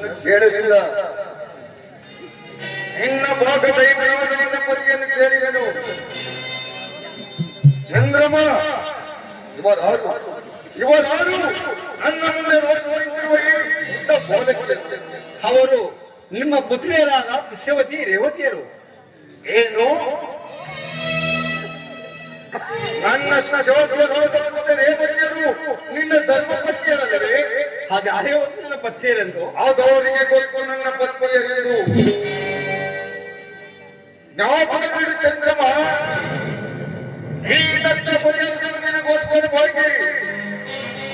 ನನ್ನನ್ನು ಕೇಳಲಿಲ್ಲ. ನಿನ್ನ ಭಾಗ ದೈವನಾದ ನಿನ್ನ ಪತಿಯನ್ನು ಕೇಳಿದನು. ಚಂದ್ರಮ, ಇವರಾರು ನನ್ನ ಮುಂದೆ ನೋಡಿರುವ ಉದ್ದ ಬೋಲಕ್ಕೆ ಅವರು ನಿಮ್ಮ ಪುತ್ರಿಯರಾದ ಪುಷ್ಯವತಿ ರೇವತಿಯರು. ಏನು? ನನ್ನ ರೇವತಿಯರು ನಿನ್ನ ಧರ್ಮಪತ್ನಿಯರಲ್ಲವೇ? ಹಾಗೆ ಅರೇವತಿ ನನ್ನ ಪತ್ನಿಯರೆಂದು ಆದವರಿಗೆ ಗೊತ್ತು ನನ್ನ ಪತ್ನಿಯರೆಂದು. ಜ್ಞಾಪಕ ಬಿಡು ಚಂದ್ರಮ, ಈ ದಕ್ಷ ಪತಿಯರಿಗೋಸ್ಕರ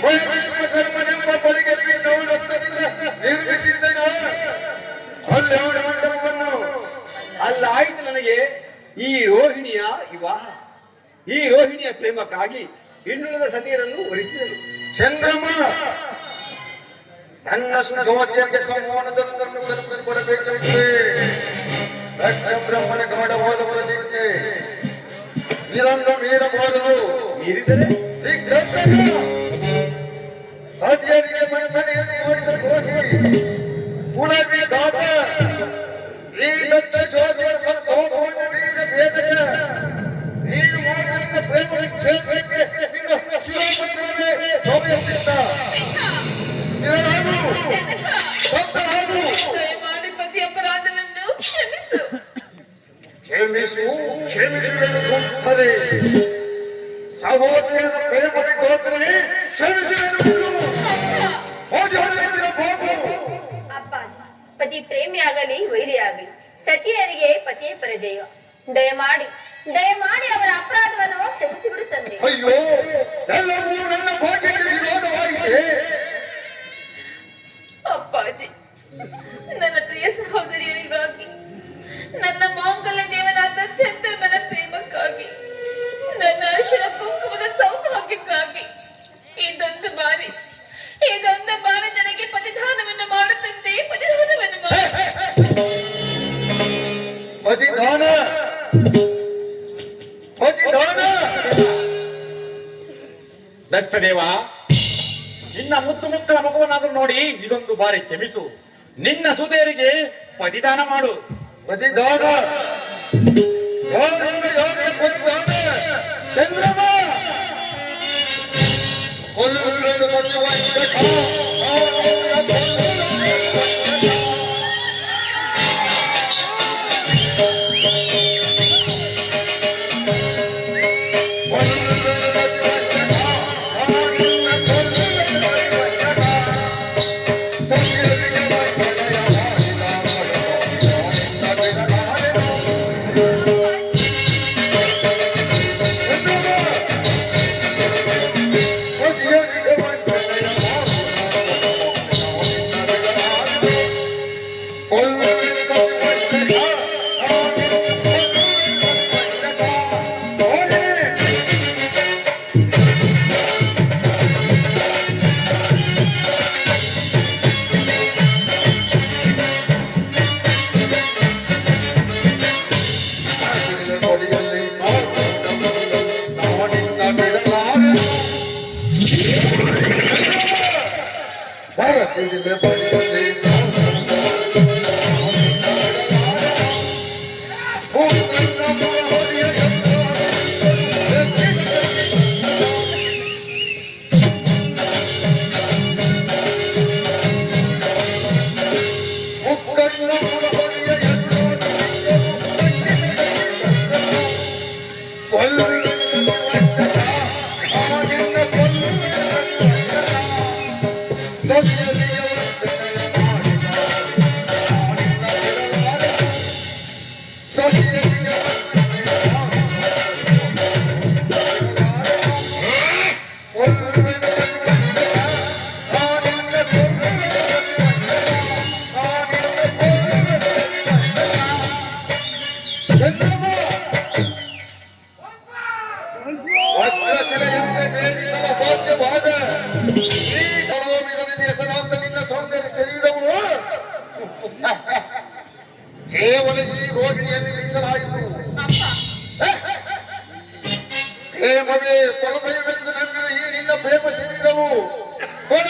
ಹೋಗಿ ವಿಶ್ವಕರ್ಮನೆಂಬ ಬಳಿಗೆ ನಿರ್ಮಿಸಿದ್ದನು. ಅಲ್ಲಿ ಅವನ ಮಂಟಪವನ್ನು ಅಲ್ಲಾಯಿತು ನನಗೆ ಈ ರೋಹಿಣಿಯ ವಿವಾಹ. ಈ ರೋಹಿಣಿಯ ಪ್ರೇಮಕ್ಕಾಗಿ ಇನ್ನುಳಿದ ಸತಿಯರನ್ನು ವರಿಸಿದನು. ಚಂದ್ರಮ, ನನ್ನ ಜ್ಯೋತಿಯರಿಗೆ ಸಂವಹನವನ್ನು ಕಲ್ಪಿಸಿಕೊಡಬೇಕೆಂದು ದಕ್ಷ ಬ್ರಹ್ಮನ ಗಮನವಾದವರದಿಕ್ಕೆ ಇದನ್ನು ಮೀರಬಾರದು. ಮೀರಿದರೆ ಸತಿಯರಿಗೆ ವಂಚನೆಯನ್ನು ಮಾಡಿದ ದ್ರೋಹಿ ಕುಲವಿ ದಾತ ಈ ದಕ್ಷ ಜ್ಯೋತಿಯ ಸಂತೋಷವನ್ನು ಮೀರಿದ ಭೇದಕ ನೀನು ಮಾಡಿದ ಪ್ರೇಮ ಕ್ಷೇತ್ರಕ್ಕೆ ಶೋಭಿಸಿದ್ದ ಪತಿ ಅಪರಾಧವನ್ನು ಕ್ಷಮಿಸು. ಕ್ಷಮಿಸುತ್ತದೆ. ಸಹೋದರನ ಪ್ರೇಮಕ್ಕೋಸ್ಕರವೇ ಕ್ಷಮಿಸುವೆನು. ಅಪ್ಪಾಜಿ, ಪತಿ ಪ್ರೇಮಿಯಾಗಲಿ ವೈರಿಯಾಗಲಿ ಸತಿಯರಿಗೆ ಪತಿಯೇ ಪರದೆಯ. ದಯಮಾಡಿ ಅವರ ಅಪರಾಧವನ್ನು ಕ್ಷಮಿಸಿಬಿಡು ತಂದೆ. ಅಯ್ಯೋ, ಎಲ್ಲವೂ ನನ್ನ ಭಾಗ್ಯಕ್ಕೆ ವಿರೋಧವಾಗಿದೆ. ಅಪ್ಪಾಜಿ, ನನ್ನ ಪ್ರಿಯ ಸಹೋದರಿಯರಿಗಾಗಿ, ನನ್ನ ಮಾಂಗಲ್ಯ ದೇವನಾದ ಚಂದ್ರಮನ ಪ್ರೇಮಕ್ಕಾಗಿ, ನನ್ನ ಅರಿಶಿಣ ಕುಂಕುಮದ ಸೌಭಾಗ್ಯಕ್ಕಾಗಿ ಇದೊಂದು ಬಾರಿ ನನಗೆ ಪತಿದಾನವನ್ನು ಮಾಡುತ್ತಂತೆ ಪತಿದಾನವನ್ನು ಮಾಡಿ. ದಕ್ಷದೇವ, ನಿನ್ನ ಮುತ್ತುಮುಕ್ಕಳ ಮಗುವನ್ನಾದರೂ ನೋಡಿ ಇದೊಂದು ಬಾರಿ ಕ್ಷಮಿಸು. ನಿನ್ನ ಸುಧೇರಿಗೆ ಪತಿದಾನ ಮಾಡು. ಪತಿದಾನ? ಪತಿದಾನ ಚಂದ್ರಮ ಕೇವಲ ಈ ರೋಹಿಣಿಯಲ್ಲಿ ಮೀಸಲಾಯಿತು. ಪ್ರೇಮವೇ ಪರದೈವೆಂದು ನಂಬಿದ ಈ ನಿನ್ನ ಪ್ರೇಮ ಶರೀರವು ಕೊಡ